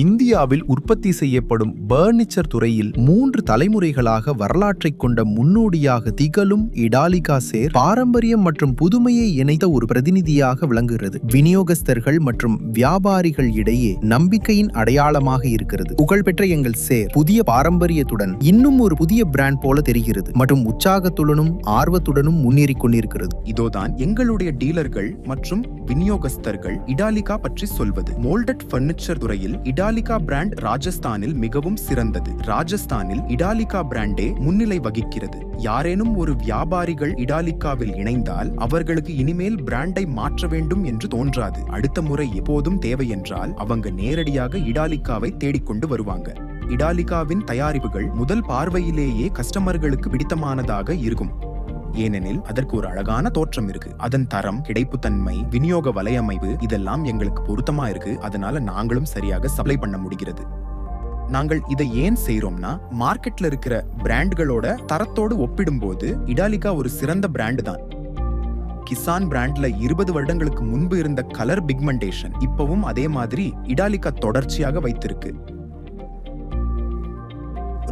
இந்தியாவில் உற்பத்தி செய்யப்படும் பர்னிச்சர் துறையில் 3 தலைமுறைகளாக வரலாற்றைக் கொண்ட முன்னோடியாக திகழும் இடாலிகா சேர் பாரம்பரியம் மற்றும் புதுமையை இணைத்த ஒரு பிரதிநிதியாக விளங்குகிறது. விநியோகஸ்தர்கள் மற்றும் வியாபாரிகள் இடையே நம்பிக்கையின் அடையாளமாக இருக்கிறது. புகழ்பெற்ற எங்கள் சேர் புதிய பாரம்பரியத்துடன் இன்னும் ஒரு புதிய பிராண்ட் போல தெரிகிறது மற்றும் உற்சாகத்துடனும் ஆர்வத்துடனும் முன்னேறிக் கொண்டிருக்கிறது. இதோதான் எங்களுடைய டீலர்கள் மற்றும் விநியோகஸ்தர்கள் இடாலிகா பற்றி சொல்வது. மோல்டட் பர்னிச்சர் துறையில் இடாலிகா பிராண்ட் ராஜஸ்தானில் மிகவும் சிறந்தது. ராஜஸ்தானில் இடாலிகா பிராண்டே முன்னிலை வகிக்கிறது. யாரேனும் ஒரு வியாபாரிகள் இடாலிகாவில் இணைந்தால் அவர்களுக்கு இனிமேல் பிராண்டை மாற்ற வேண்டும் என்று தோன்றாது. அடுத்த முறை எப்போதும் தேவை என்றால் அவங்க நேரடியாக இடாலிகாவை தேடிக்கொண்டு வருவாங்க. இடாலிகாவின் தயாரிப்புகள் முதல் பார்வையிலேயே கஸ்டமர்களுக்கு பிடித்தமானதாக இருக்கும். ஏனெனில் அதற்கு ஒரு அழகான தோற்றம் இருக்கு. அதன் தரம், கிடைப்புத்தன்மை, விநியோக வலையமைப்பு இதெல்லாம் எங்களுக்கு பொருத்தமா இருக்கு. அதனால நாங்களும் சரியாக சப்ளை பண்ண முடிகிறது. நாங்கள் இதை ஏன் செய்யறோம்னா, மார்க்கெட்ல இருக்கிற பிராண்ட்களோட தரத்தோடு ஒப்பிடும்போது இடாலிகா ஒரு சிறந்த பிராண்ட் தான். கிசான் பிராண்ட்ல 20 வருடங்களுக்கு முன்பு இருந்த கலர் பிக்மெண்டேஷன் இப்பவும் அதே மாதிரி இடாலிகா தொடர்ச்சியாக வைத்திருக்கு.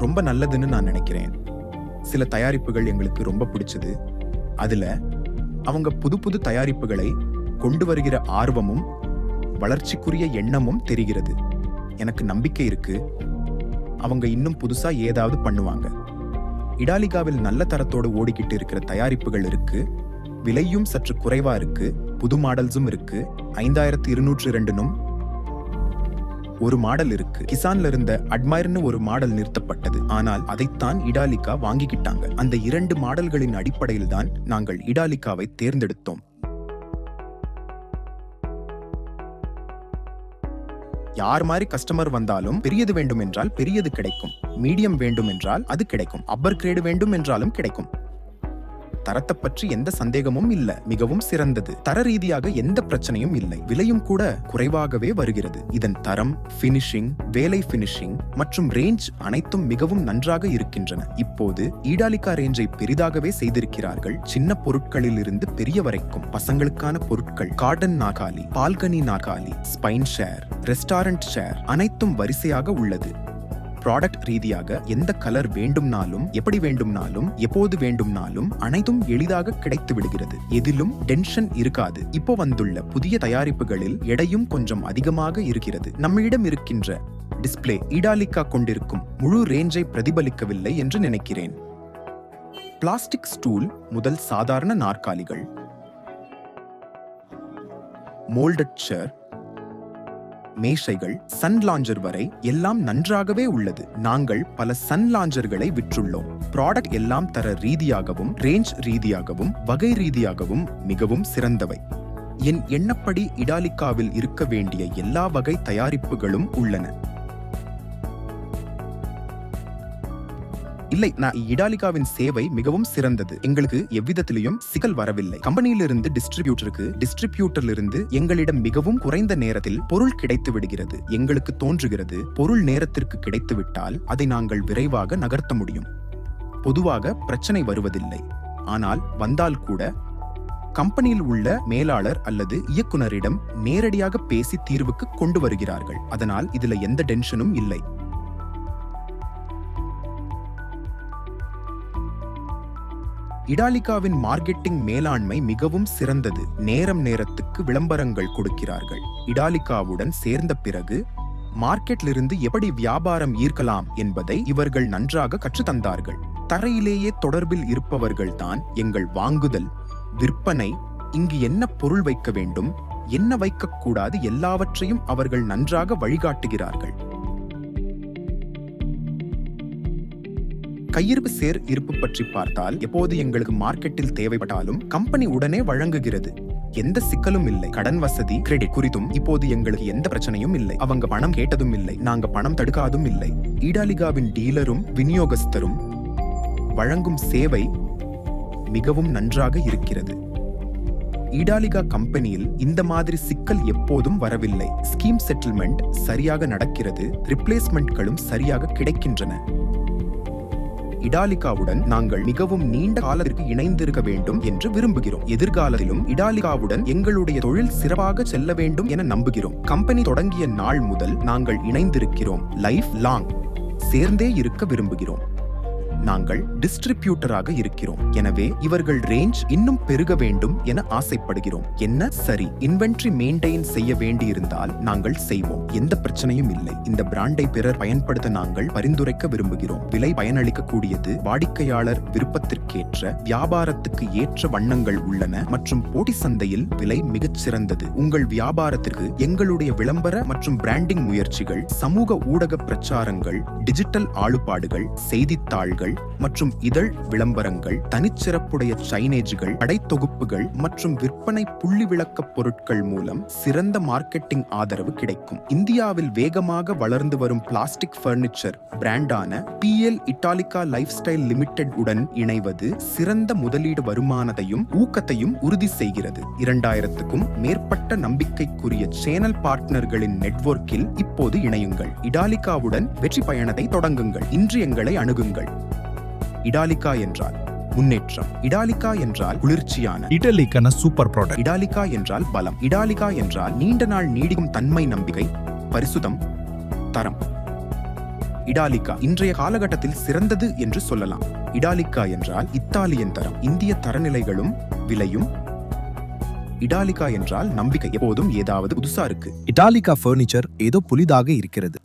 ரொம்ப நல்லதுன்னு நான் நினைக்கிறேன். சில தயாரிப்புகள் எங்களுக்கு ரொம்ப பிடிச்சது. அதுல அவங்க புது புது தயாரிப்புகளை கொண்டு வருகிற ஆர்வமும் வளர்ச்சிக்குரிய எண்ணமும் தெரிகிறது. எனக்கு நம்பிக்கை இருக்கு அவங்க இன்னும் புதுசா ஏதாவது பண்ணுவாங்க. இடாலிகாவில் நல்ல தரத்தோடு ஓடிக்கிட்டு இருக்கிற தயாரிப்புகள் இருக்கு. விலையும் சற்று குறைவா இருக்கு. புது மாடல்ஸும் இருக்கு. 5202 ஒரு மாடல் இருக்கு. கிசான்ல இருந்த அட்மைர்னு ஒரு மாடல் நிறுத்தப்பட்டது. ஆனால் அதைத்தான் இடாலிகா வாங்கிக்கிட்டாங்க. அந்த 2 மாடல்களின் அடிப்படையில் தான் நாங்கள் இடாலிகாவை தேர்ந்தெடுத்தோம். யார் மாதிரி கஸ்டமர் வந்தாலும் பெரியது வேண்டும் என்றால் பெரியது கிடைக்கும். மீடியம் வேண்டும் என்றால் அது கிடைக்கும். அப்பர் கிரேடு வேண்டும் என்றாலும் கிடைக்கும். தரத்தை பற்றி எந்த சந்தேகமும் இல்ல. மிகவும் சிறந்தது. தர ரீதியாக எந்த பிரச்சனையும் இல்லை. விலையும் கூட குறைவாகவே வருகிறது. இதன் தரம், பினிஷிங், வேலை பினிஷிங் மற்றும் ரேஞ்ச் அனைத்தும் மிகவும் நன்றாக இருக்கின்றன. இப்போது இடாலிகா ரேஞ்சை பெரிதாகவே செய்திருக்கிறார்கள். சின்ன பொருட்களில் இருந்து பெரிய வரைக்கும் பசங்களுக்கான பொருட்கள், கார்டன் நாற்காலி, பால்கனி நாற்காலி, ஸ்பைன் ஷேர், ரெஸ்டாரண்ட் ஷேர் அனைத்தும் வரிசையாக உள்ளது. ப்ராடக்ட் ரீதியாக எந்த கலர் வேண்டும்னாலும், எப்படி வேண்டும்னாலும், எப்போது வேண்டும்னாலும் அனைத்தும் எளிதாக கிடைத்து விடுகிறது. எதிலும் டென்ஷன் இருக்காது. இப்போ வந்துள்ள புதிய தயாரிப்புகளில் எடையும் கொஞ்சம் அதிகமாக இருக்கிறது. நம்மிடம் இருக்கின்ற டிஸ்ப்ளே இடாலிகா கொண்டிருக்கும் முழு ரேஞ்சை பிரதிபலிக்கவில்லை என்று நினைக்கிறேன். பிளாஸ்டிக் ஸ்டூல் முதல் சாதாரண நாற்காலிகள், மோல்டட் சேர், மேஷைகள், சன் லாஞ்சர் வரை எல்லாம் நன்றாகவே உள்ளது. நாங்கள் பல சன் லாஞ்சர்களை விற்றுள்ளோம். ப்ராடக்ட் எல்லாம் தர ரீதியாகவும், ரேஞ்ச் ரீதியாகவும், வகை ரீதியாகவும் மிகவும் சிறந்தவை. என் எண்ணப்படி இடாலிகாவில் இருக்க வேண்டிய எல்லா வகை தயாரிப்புகளும் உள்ளன. இல்லை, நான் இடாலிகாவின் சேவை மிகவும் சிறந்தது. எங்களுக்கு எவ்விதத்திலையும் சிக்கல் வரவில்லை. கம்பெனியிலிருந்து டிஸ்ட்ரிபியூட்டரிலிருந்து எங்களிடம் மிகவும் குறைந்த நேரத்தில் பொருள் கிடைத்து விடுகிறது. எங்களுக்கு தோன்றுகிறது பொருள் நேரத்திற்கு கிடைத்துவிட்டால் அதை நாங்கள் விரைவாக நகர்த்த முடியும். பொதுவாக பிரச்சனை வருவதில்லை. ஆனால் வந்தால் கூட கம்பெனியில் உள்ள மேலாளர் அல்லது இயக்குனரிடம் நேரடியாக பேசி தீர்வுக்கு கொண்டு வருகிறார்கள். அதனால் இதுல எந்த டென்ஷனும் இல்லை. இடாலிகாவின் மார்க்கெட்டிங் மேலாண்மை மிகவும் சிறந்தது. நேரத்துக்கு விளம்பரங்கள் கொடுக்கிறார்கள். இடாலிகாவுடன் சேர்ந்த பிறகு மார்க்கெட்டிலிருந்து எப்படி வியாபாரம் ஈர்க்கலாம் என்பதை இவர்கள் நன்றாக கற்றுத்தந்தார்கள். தரையிலேயே தொடர்பில் இருப்பவர்கள் தான் எங்கள் வாங்குதல், விற்பனை, இங்கு என்ன பொருள் வைக்க வேண்டும், என்ன வைக்கக்கூடாது எல்லாவற்றையும் அவர்கள் நன்றாக வழிகாட்டுகிறார்கள். கையிருப்பு சேர் இருப்பு பற்றி பார்த்தால், எப்போது எங்களுக்கு மார்க்கெட்டில் தேவைப்பட்டாலும் கம்பெனி உடனே வழங்குகிறது. எந்த சிக்கலும் இல்லை. கடன் வசதி, கிரெடிட் குறித்தும் இப்போது எங்களுக்கு எந்த பிரச்சனையும் இல்லை. அவங்க பணம் கேட்டதும் இல்லை. நாங்க பணம் தடுக்காதும் இல்லை. இடாலிகாவின் டீலரும் விநியோகஸ்தரும் வழங்கும் சேவை மிகவும் நன்றாக இருக்கிறது. இடாலிகா கம்பெனியில் இந்த மாதிரி சிக்கல் எப்போதும் வரவில்லை. ஸ்கீம் செட்டில்மெண்ட் சரியாக நடக்கிறது. ரிப்ளேஸ்மெண்ட்களும் சரியாக கிடைக்கின்றன. இடாலிகாவுடன் நாங்கள் மிகவும் நீண்ட காலத்திற்கு இணைந்திருக்க வேண்டும் என்று விரும்புகிறோம். எதிர்காலத்திலும் இடாலிகாவுடன் எங்களுடைய தொழில் சிறப்பாக செல்ல வேண்டும் என நம்புகிறோம். கம்பெனி தொடங்கிய நாள் முதல் நாங்கள் இணைந்திருக்கிறோம். லைஃப் லாங் சேர்ந்தே இருக்க விரும்புகிறோம். நாங்கள் டிஸ்ட்ரிபியூட்டராக இருக்கிறோம். எனவே இவர்கள் ரேஞ்ச் இன்னும் பெருக வேண்டும் என ஆசைப்படுகிறோம். என்ன சரி, இன்வென்டரி மெயின்டைன் செய்ய வேண்டியிருந்தால் நாங்கள் செய்வோம். எந்த பிரச்சனையும் இல்லை. இந்த பிராண்டை பிறர் பயன்படுத்த நாங்கள் பரிந்துரைக்க விரும்புகிறோம். விலை பயனளிக்கக்கூடியது, வாடிக்கையாளர் விருப்பத்திற்கேற்ற, வியாபாரத்துக்கு ஏற்ற வண்ணங்கள் உள்ளன மற்றும் போட்டி சந்தையில் விலை மிகச் சிறந்தது. உங்கள் வியாபாரத்திற்கு எங்களுடைய விளம்பர மற்றும் பிராண்டிங் முயற்சிகள், சமூக ஊடக பிரச்சாரங்கள், டிஜிட்டல் ஆளுப்பாடுகள், செய்தித்தாள்கள் மற்றும் இதழ் விளம்பரங்கள், தனிச்சிறப்புடைய சைனேஜ்கள், படைத்தொகுப்புகள் மற்றும் விற்பனை புள்ளி விளக்க பொருட்கள் மூலம் சிறந்த மார்க்கெட்டிங் ஆதரவு கிடைக்கும். இந்தியாவில் வேகமாக வளர்ந்து வரும் பிளாஸ்டிக் பர்னிச்சர் பிராண்டான PL Italica life style limited உடன் இணைவது சிறந்த முதலீடு வருமானத்தையும் ஊக்கத்தையும் உறுதி செய்கிறது. 2000க்கும் மேற்பட்ட நம்பிக்கைக்குரிய சேனல் பார்ட்னர்களின் நெட்வொர்க்கில் இப்போது இணையுங்கள். இடாலிகாவுடன் வெற்றி பயணத்தை தொடங்குங்கள். இன்று எங்களை அணுகுங்கள். இடாலிகா என்றால் முன்னேற்றம். இடாலிகா என்றால் குளிர்ச்சியான. இட்டாலிக்கான சூப்பர் ப்ராடக்ட். இடாலிகா என்றால் பலம். இடாலிகா என்றால் நீண்ட நாள் நீடிக்கும் தன்மை, நம்பிக்கை, பரிசுத்தம், தரம். இடாலிகா இன்றைய காலகட்டத்தில் சிறந்தது என்று சொல்லலாம். இடாலிகா என்றால் இத்தாலியன் தரம், இந்திய தரநிலைகளும் விலையும். இடாலிகா என்றால் நம்பிக்கை. எப்போதும் ஏதாவது புதுசா இருக்கு. இட்டாலிகா பர்னிச்சர் ஏதோ புதிதாக இருக்கிறது.